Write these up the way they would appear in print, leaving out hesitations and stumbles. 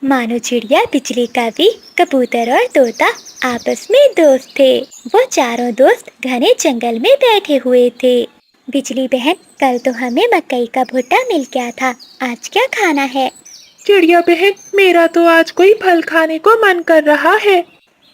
मानो चिड़िया, बिजली का भी, कबूतर और तोता आपस में दोस्त थे। वो चारों दोस्त घने जंगल में बैठे हुए थे। बिजली बहन, कल तो हमें मकई का भुट्टा मिल गया था, आज क्या खाना है? चिड़िया बहन, मेरा तो आज कोई फल खाने को मन कर रहा है।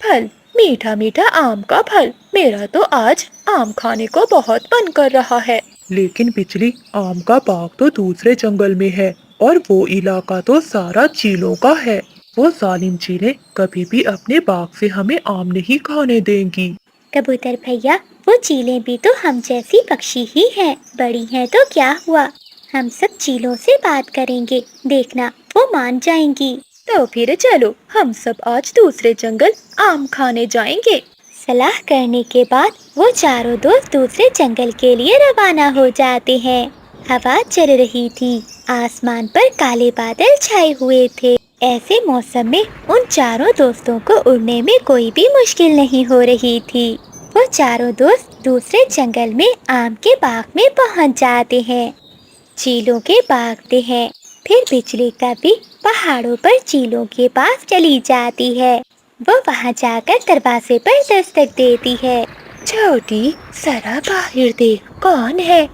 फल? मीठा मीठा आम का फल। मेरा तो आज आम खाने को बहुत मन कर रहा है। लेकिन बिजली, आम का बाग तो दूसरे जंगल में है और वो इलाका तो सारा चीलों का है। वो जालिम चीलें कभी भी अपने बाग से हमें आम नहीं खाने देंगी। कबूतर भैया, वो चीलें भी तो हम जैसी पक्षी ही हैं। बड़ी हैं तो क्या हुआ, हम सब चीलों से बात करेंगे, देखना वो मान जाएंगी। तो फिर चलो, हम सब आज दूसरे जंगल आम खाने जाएंगे। सलाह करने के बाद वो चारों दोस्त दूसरे जंगल के लिए रवाना हो जाते हैं। हवा चल रही थी, आसमान पर काले बादल छाए हुए थे। ऐसे मौसम में उन चारों दोस्तों को उड़ने में कोई भी मुश्किल नहीं हो रही थी। वो चारों दोस्त दूसरे जंगल में आम के बाग में पहुंच जाते हैं। चीलों के बागते हैं। फिर बिजली का भी पहाड़ों पर चीलों के पास चली जाती है। वो वहाँ जाकर दरवाजे पर दस्तक देती है। छोटी, जरा बाहर देख, कौन है?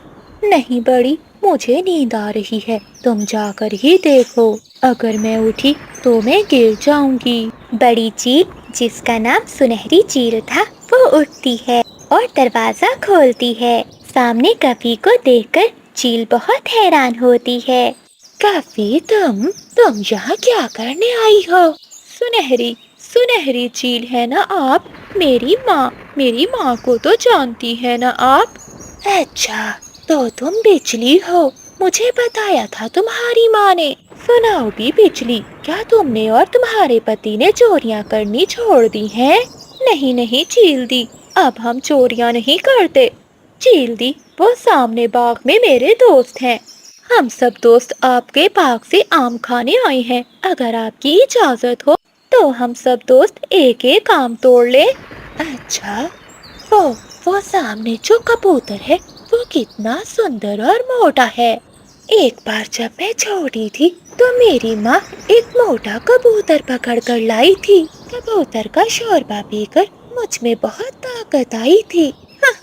नहीं बड़ी, मुझे नींद आ रही है, तुम जाकर ही देखो। अगर मैं उठी तो मैं गिर जाऊंगी। बड़ी चील, जिसका नाम सुनहरी चील था, वो उठती है और दरवाजा खोलती है। सामने कपी को देखकर चील बहुत हैरान होती है। कपी, तुम यहाँ क्या करने आई हो? सुनहरी सुनहरी चील है ना आप? मेरी माँ को तो जानती है ना आप? अच्छा, तो तुम बिजली हो। मुझे बताया था तुम्हारी माँ ने। सुनाओ भी बिजली, क्या तुमने और तुम्हारे पति ने चोरियाँ करनी छोड़ दी हैं? नहीं नहीं चील दी, अब हम चोरियाँ नहीं करते। चील दी, वो सामने बाग में मेरे दोस्त हैं। हम सब दोस्त आपके बाग से आम खाने आए हैं। अगर आपकी इजाजत हो तो हम सब दोस्त एक एक आम तोड़ ले। अच्छा, वो वो सामने जो कबूतर है, वो कितना सुंदर और मोटा है। एक बार जब मैं छोटी थी तो मेरी माँ एक मोटा कबूतर पकड़ कर लाई थी। कबूतर का शोरबा पीकर मुझ में बहुत ताकत आई थी।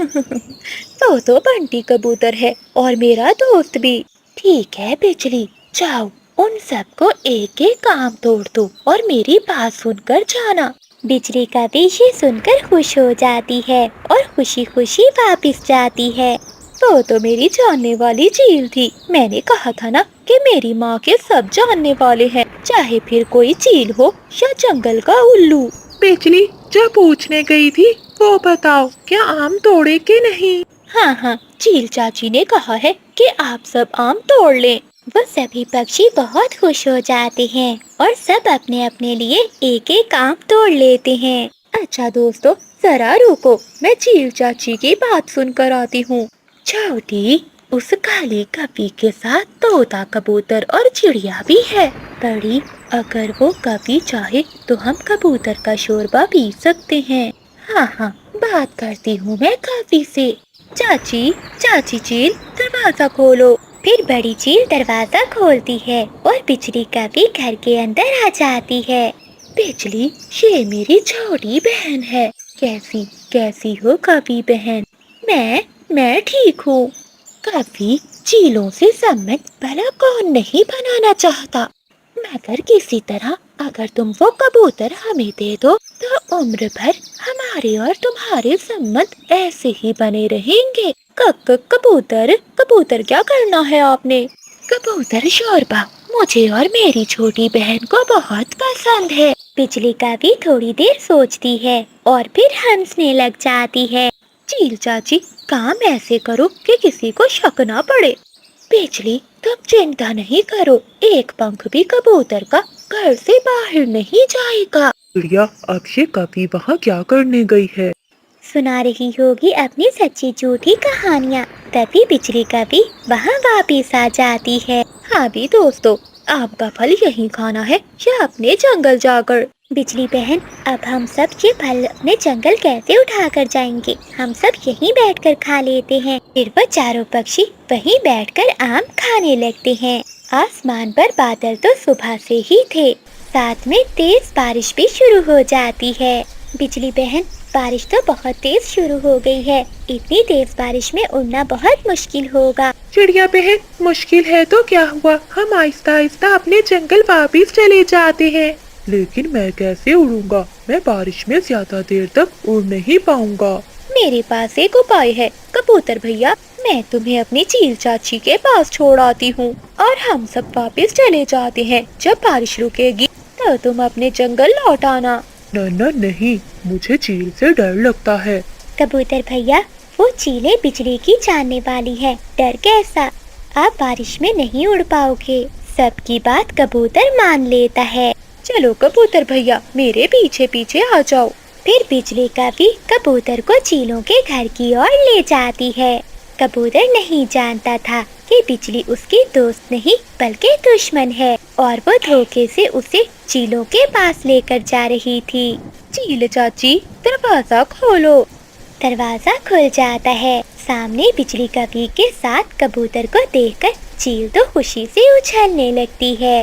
तो बंटी कबूतर है और मेरा दोस्त भी। ठीक है बिजली, जाओ उन सबको एक एक आम तोड़ दो और मेरी बात सुनकर जाना। बिजली का भी ये सुनकर खुश हो जाती है और खुशी खुशी वापस जाती है। तो मेरी जानने वाली चील थी। मैंने कहा था ना कि मेरी माँ के सब जानने वाले हैं, चाहे फिर कोई चील हो या जंगल का उल्लू। बिजली, जो पूछने गई थी वो बताओ, क्या आम तोड़े के नहीं? हाँ, चील चाची ने कहा है कि आप सब आम तोड़ लें। वो सभी पक्षी बहुत खुश हो जाते हैं और सब अपने अपने लिए एक एक आम तोड़ लेते हैं। अच्छा दोस्तों, जरा रुको, मैं चील चाची की बात सुनकर आती हूँ। छोटी, उस काली कपी के साथ तोता कबूतर और चिड़िया भी है। बड़ी, अगर वो कभी चाहे तो हम कबूतर का शोरबा पी सकते हैं। हाँ, बात करती हूँ मैं कपी से। चाची चील, दरवाजा खोलो। फिर बड़ी चील दरवाजा खोलती है और बिजली का भी घर के अंदर आ जाती है। बिजली, ये मेरी छोटी बहन है। कैसी हो कपी बहन? मैं ठीक हूँ। कभी चीलों से सम्मत भला कौन नहीं बनाना चाहता, मगर किसी तरह अगर तुम वो कबूतर हमें दे दो तो उम्र भर हमारे और तुम्हारे सम्मत ऐसे ही बने रहेंगे। कबूतर क्या करना है आपने? कबूतर शोरबा मुझे और मेरी छोटी बहन को बहुत पसंद है। बिजली का भी थोड़ी देर सोचती है और फिर हंसने लग जाती है। चील चाची, काम ऐसे करो कि किसी को शक ना पड़े। बिजली, तुम चिंता नहीं करो, एक पंख भी कबूतर का घर से बाहर नहीं जाएगा। चिड़िया, अब ये कभी वहाँ क्या करने गई है? सुना रही होगी अपनी सच्ची झूठी कहानियाँ। तभी बिजली का भी वहाँ वापिस आ जाती है। हाँ भी दोस्तों, आपका फल यही खाना है या अपने जंगल जाकर? बिजली बहन, अब हम सब ये फल अपने जंगल कैसे उठा कर जाएंगे? हम सब यहीं बैठकर खा लेते हैं। फिर वो चारों पक्षी वहीं बैठकर आम खाने लगते हैं। आसमान पर बादल तो सुबह से ही थे। साथ में तेज बारिश भी शुरू हो जाती है। बिजली बहन, बारिश तो बहुत तेज शुरू हो गई है। इतनी तेज बारिश में उड़ना बहुत मुश्किल होगा। चिड़िया बहन, मुश्किल है तो क्या हुआ, हम आहिस्ता आहिस्ता अपने जंगल वापस चले जाते हैं। लेकिन मैं कैसे उड़ूंगा, मैं बारिश में ज्यादा देर तक उड़ नहीं पाऊंगा। मेरे पास एक उपाय है कबूतर भैया, मैं तुम्हें अपनी चील चाची के पास छोड़ आती हूँ और हम सब वापस चले जाते हैं। जब बारिश रुकेगी तो तुम अपने जंगल लौट आना। न नहीं, मुझे चील से डर लगता है। कबूतर भैया, वो चीलें बिजली की जानने वाली है, डर कैसा। आप बारिश में नहीं उड़ पाओगे। सबकी बात कबूतर मान लेता है। चलो कबूतर भैया, मेरे पीछे पीछे आ जाओ। फिर बिजली का भी कबूतर को चीलों के घर की ओर ले जाती है। कबूतर नहीं जानता था कि बिजली उसकी दोस्त नहीं बल्कि दुश्मन है और वो धोखे से उसे चीलों के पास लेकर जा रही थी। चील चाची, दरवाजा खोलो। दरवाजा खुल जाता है। सामने बिजली कवि के साथ कबूतर को देखकर चील तो खुशी से उछलने लगती है।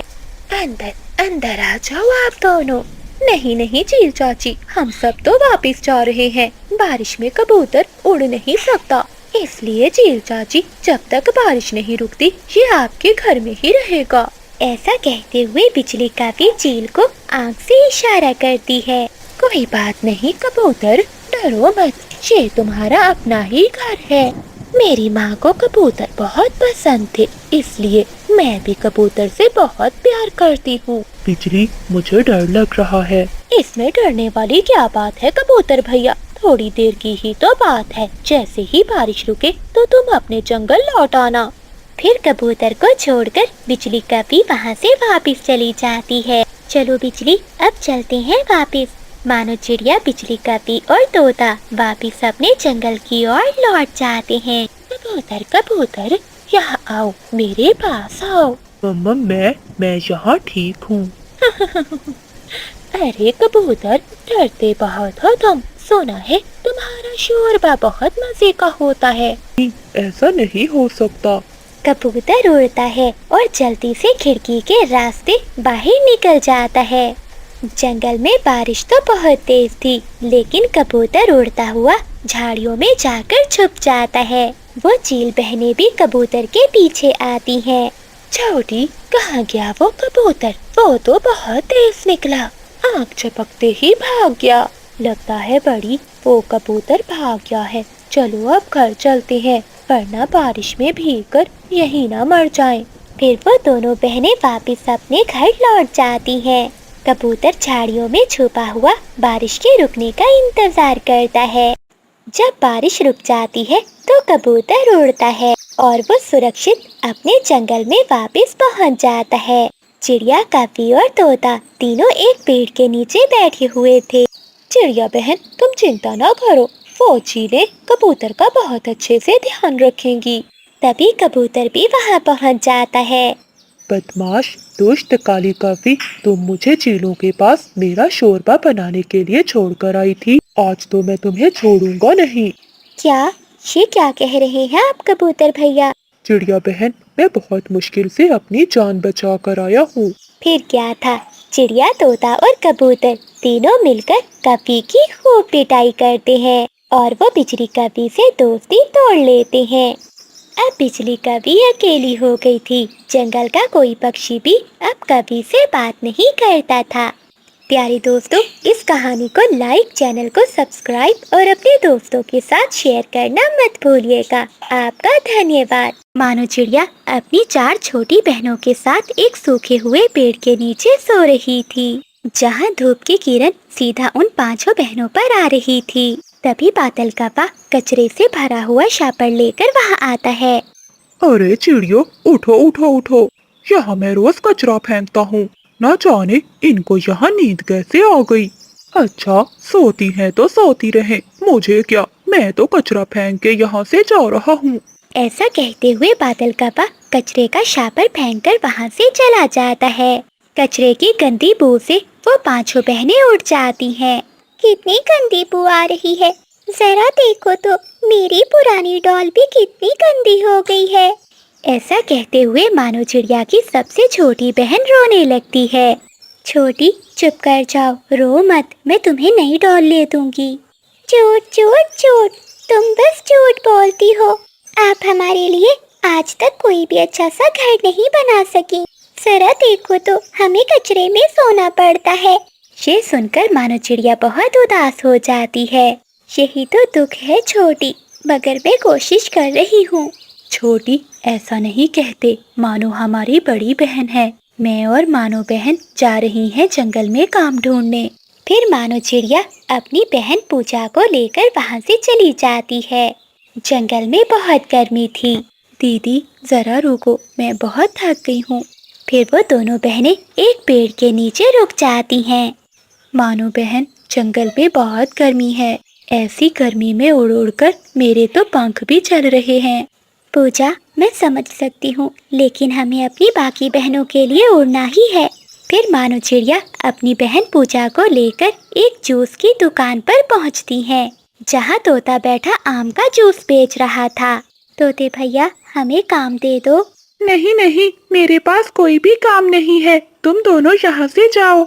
अंदर अंदर आ जाओ आप दोनों। नहीं नहीं चील चाची, हम सब तो वापस जा रहे हैं। बारिश में कबूतर उड़ नहीं सकता, इसलिए चील चाची जब तक बारिश नहीं रुकती ये आपके घर में ही रहेगा। ऐसा कहते हुए बिजली कवि चील को आंख से इशारा करती है। कोई बात नहीं कबूतर, डरो मत, ये तुम्हारा अपना ही घर है। मेरी माँ को कबूतर बहुत पसंद थे, इसलिए मैं भी कबूतर से बहुत प्यार करती हूँ। बिजली, मुझे डर लग रहा है। इसमें डरने वाली क्या बात है कबूतर भैया, थोड़ी देर की ही तो बात है। जैसे ही बारिश रुके तो तुम अपने जंगल लौट आना। फिर कबूतर को छोड़कर बिजली कवि वहाँ से वापस चली जाती है। चलो बिजली, अब चलते हैं वापस। मानो चिड़िया, बिजली कवि और तोता वापस अपने जंगल की ओर लौट जाते हैं। कबूतर कबूतर, यहाँ आओ, मेरे पास आओ। मम्मा, मैं यहाँ ठीक हूँ। अरे कबूतर, डरते बहुत हो तुम। सुना है तुम्हारा शोरबा बहुत मजे का होता है। ऐसा नहीं हो सकता। कबूतर उड़ता है और जल्दी से खिड़की के रास्ते बाहर निकल जाता है। जंगल में बारिश तो बहुत तेज थी, लेकिन कबूतर उड़ता हुआ झाड़ियों में जाकर छुप जाता है। वो चील बहनें भी कबूतर के पीछे आती हैं। छोटी, कहाँ गया वो कबूतर? वो तो बहुत तेज निकला, आँख झपकते ही भाग गया। लगता है बड़ी, वो कबूतर भाग गया है। चलो अब घर चलते हैं, वरना बारिश में भीगकर यहीं ना मर जाएं। फिर वो दोनों बहनें वापस अपने घर लौट जाती हैं। कबूतर झाड़ियों में छुपा हुआ बारिश के रुकने का इंतजार करता है। जब बारिश रुक जाती है तो कबूतर उड़ता है और वो सुरक्षित अपने जंगल में वापस पहुंच जाता है। चिड़िया, कवि और तोता तीनों एक पेड़ के नीचे बैठे हुए थे। चिड़िया बहन, तुम चिंता ना करो, वो चीलें कबूतर का बहुत अच्छे से ध्यान रखेंगी। तभी कबूतर भी वहां पहुंच जाता है। बदमाश, दुष्ट काली कवि, तुम मुझे चीलों के पास मेरा शोरबा बनाने के लिए छोड़कर आई थी। आज तो मैं तुम्हें छोड़ूंगा नहीं। क्या? ये क्या कह रहे हैं आप कबूतर भैया? चिड़िया बहन, मैं बहुत मुश्किल से अपनी जान बचा कर आया हूँ। फिर क्या था? चिड़िया, तोता और कबूतर तीनों मिलकर कवि की खूब पिटाई करते हैं और वो बिजली कवि से दोस्ती तोड़ लेते हैं। अब बिजली कवि अकेली हो गई थी। जंगल का कोई पक्षी भी अब कवि से बात नहीं करता था। प्यारे दोस्तों, इस कहानी को लाइक, चैनल को सब्सक्राइब और अपने दोस्तों के साथ शेयर करना मत भूलिएगा। आपका धन्यवाद। मानो चिड़िया अपनी 4 छोटी बहनों के साथ एक सूखे हुए पेड़ के नीचे सो रही थी, जहां धूप की किरण सीधा उन 5 बहनों पर आ रही थी। तभी बादल का पा कचरे से भरा हुआ शापर लेकर वहां आता है। अरे चिड़ियो, उठो उठो उठो, यहाँ मैं रोज कचरा फेंकता हूँ, न जाने इनको यहाँ नींद कैसे आ गई। अच्छा, सोती हैं तो सोती रहे, मुझे क्या, मैं तो कचरा फेंक के यहाँ से जा रहा हूँ। ऐसा कहते हुए बादल का पा कचरे का शापर फेंककर वहाँ से चला जाता है। कचरे की गंदी बू से वो 5 बहनें उठ जाती हैं। कितनी गंदी बू आ रही है, जरा देखो तो मेरी पुरानी डॉल भी कितनी गंदी हो गई है। ऐसा कहते हुए मानो चिड़िया की सबसे छोटी बहन रोने लगती है। छोटी चुप कर जाओ, रो मत, मैं तुम्हें नई डॉल ले दूंगी। झूठ झूठ झूठ, तुम बस झूठ बोलती हो। आप हमारे लिए आज तक कोई भी अच्छा सा घर नहीं बना सकी। जरा देखो तो हमें कचरे में सोना पड़ता है। ये सुनकर मानो चिड़िया बहुत उदास हो जाती है। यही तो दुख है छोटी, मगर मैं कोशिश कर रही हूँ। छोटी, ऐसा नहीं कहते, मानो हमारी बड़ी बहन है। मैं और मानो बहन जा रही हैं जंगल में काम ढूंढने। फिर मानो चिड़िया अपनी बहन पूजा को लेकर वहाँ से चली जाती है। जंगल में बहुत गर्मी थी। दीदी जरा रुको, मैं बहुत थक गई हूँ। फिर वो दोनों बहनें एक पेड़ के नीचे रुक जाती हैं। मानो बहन, जंगल में बहुत गर्मी है। ऐसी गर्मी में उड़ उड़ कर मेरे तो पंख भी चल रहे हैं। पूजा, मैं समझ सकती हूँ, लेकिन हमें अपनी बाकी बहनों के लिए उड़ना ही है। फिर मानो चिड़िया अपनी बहन पूजा को लेकर एक जूस की दुकान पर पहुँचती है, जहाँ तोता बैठा आम का जूस बेच रहा था। तोते भैया, हमें काम दे दो। नहीं नहीं, मेरे पास कोई भी काम नहीं है, तुम दोनों यहाँ से जाओ।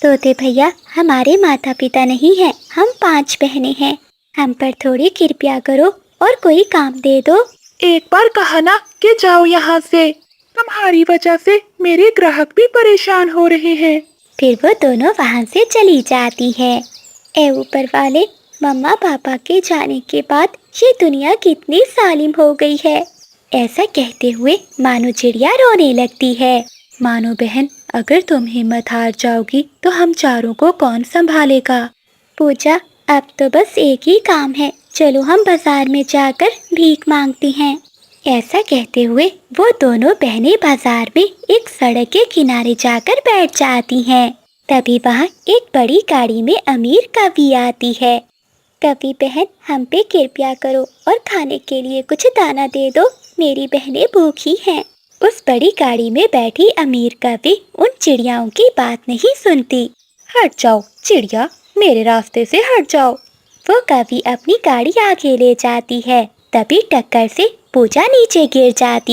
तोते भैया, हमारे माता पिता नहीं हैं, हम 5 बहनें हैं। हम पर थोड़ी कृपया करो और कोई काम दे दो। एक बार कहा ना कि जाओ यहाँ से। तुम्हारी वजह से मेरे ग्राहक भी परेशान हो रहे हैं। फिर वो दोनों वहाँ से चली जाती है। ए ऊपर वाले, मम्मा पापा के जाने के बाद ये दुनिया कितनी जालिम हो गई है। ऐसा कहते हुए मानो चिड़िया रोने लगती है। मानो बहन, अगर तुम हिम्मत हार जाओगी तो हम चारों को कौन संभालेगा? पूजा, अब तो बस एक ही काम है, चलो हम बाजार में जाकर भीख मांगती हैं। ऐसा कहते हुए वो दोनों बहनें बाजार में एक सड़क के किनारे जाकर बैठ जाती हैं। तभी वहाँ एक बड़ी गाड़ी में अमीर कवि आती है। कवि बहन, हम पे कृपया करो और खाने के लिए कुछ दाना दे दो, मेरी बहनें भूखी हैं। उस बड़ी गाड़ी में बैठी अमीर कवि उन चिड़ियाओं की बात नहीं सुनती। हट जाओ चिड़िया, मेरे रास्ते से हट जाओ। वो कवि अपनी गाड़ी आगे ले जाती है। तभी टक्कर से पूजा नीचे गिर जाती